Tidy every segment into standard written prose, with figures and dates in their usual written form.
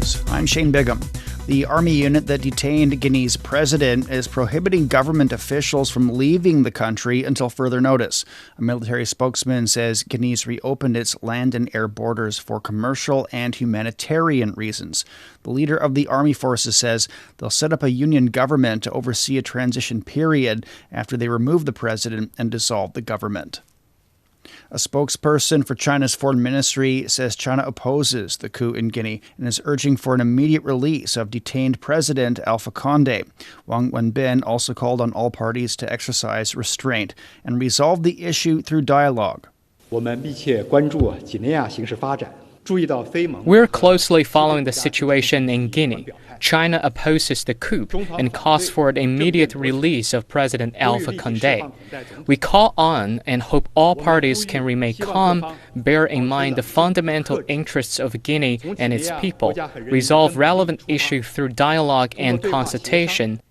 News. I'm Shane Bigham. The army unit that detained Guinea's president is prohibiting government officials from leaving the country until further notice. A military spokesman says Guinea's reopened its land and air borders for commercial and humanitarian reasons. The leader of the army forces says they'll set up a union government to oversee a transition period after they remove the president and dissolve the government. A spokesperson for China's foreign ministry says China opposes the coup in Guinea and is urging for an immediate release of detained President Alpha Condé. Wang Wenbin also called on all parties to exercise restraint and resolve the issue through dialogue. We're closely following the situation in Guinea. China opposes the coup and calls for the immediate release of President Alpha Condé. We call on and hope all parties can remain calm, bear in mind the fundamental interests of Guinea and its people, resolve relevant issues through dialogue and consultation.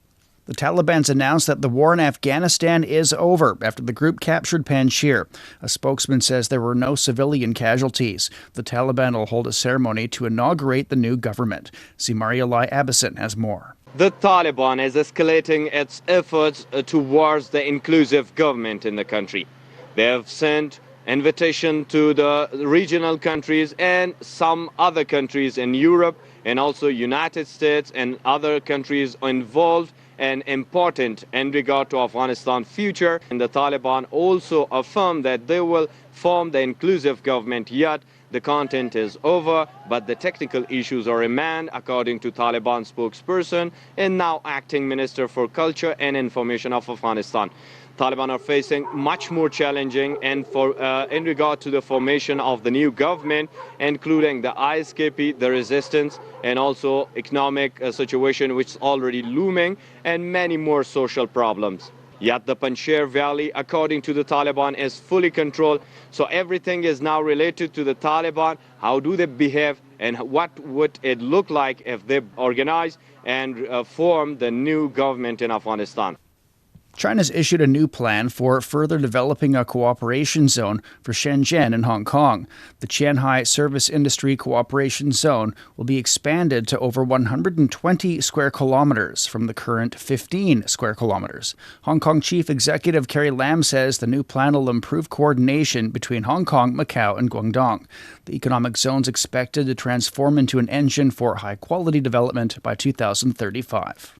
The Taliban's announced that the war in Afghanistan is over after the group captured Panjshir. A spokesman says there were no civilian casualties. The Taliban will hold a ceremony to inaugurate the new government. Marialai Abbasson has more. The Taliban is escalating its efforts towards the inclusive government in the country. They have sent invitation to the regional countries and some other countries in Europe and also United States and other countries involved and important in regard to Afghanistan's future. And the Taliban also affirmed that they will form the inclusive government, yet the content is over, but the technical issues are remained, according to Taliban spokesperson and now acting Minister for Culture and Information of Afghanistan. Taliban are facing much more challenging and in regard to the formation of the new government, including the ISKP, the resistance, and also economic situation which is already looming, and many more social problems. Yet the Panjshir Valley, according to the Taliban, is fully controlled. So everything is now related to the Taliban. How do they behave and what would it look like if they organize and form the new government in Afghanistan? China's issued a new plan for further developing a cooperation zone for Shenzhen and Hong Kong. The Qianhai Service Industry Cooperation Zone will be expanded to over 120 square kilometers from the current 15 square kilometers. Hong Kong Chief Executive Carrie Lam says the new plan will improve coordination between Hong Kong, Macau, and Guangdong. The economic zone is expected to transform into an engine for high-quality development by 2035.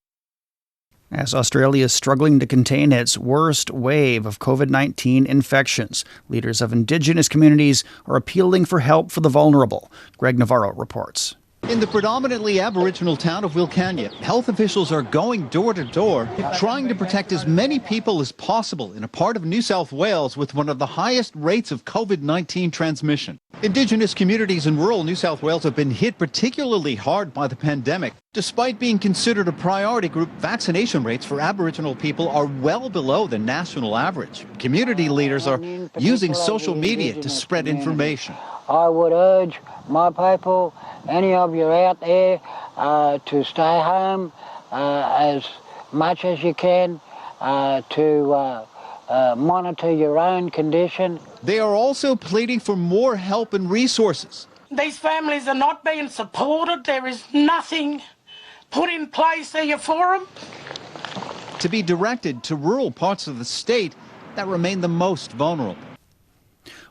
As Australia is struggling to contain its worst wave of COVID-19 infections, leaders of Indigenous communities are appealing for help for the vulnerable. Greg Navarro reports. In the predominantly Aboriginal town of Wilcannia, health officials are going door to door, trying to protect as many people as possible in a part of New South Wales with one of the highest rates of COVID-19 transmission. Indigenous communities in rural New South Wales have been hit particularly hard by the pandemic. Despite being considered a priority group, vaccination rates for Aboriginal people are well below the national average. Community leaders are using social media to spread information. I would urge my people, any of you out there, to stay home as much as you can, to monitor your own condition. They are also pleading for more help and resources. These families are not being supported. There is nothing put in place there for them. To be directed to rural parts of the state that remain the most vulnerable.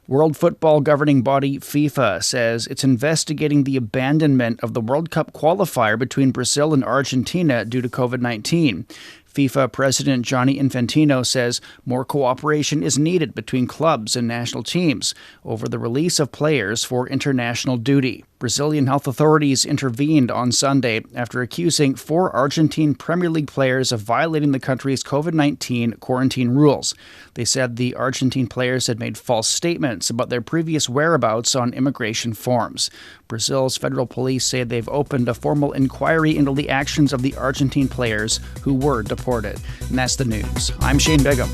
World football governing body FIFA says it's investigating the abandonment of the World Cup qualifier between Brazil and Argentina due to COVID-19. FIFA President Gianni Infantino says more cooperation is needed between clubs and national teams over the release of players for international duty. Brazilian health authorities intervened on Sunday after accusing 4 Argentine Premier League players of violating the country's COVID-19 quarantine rules. They said the Argentine players had made false statements about their previous whereabouts on immigration forms. Brazil's federal police say they've opened a formal inquiry into the actions of the Argentine players who were deported. And that's the news. I'm Shane Bigham.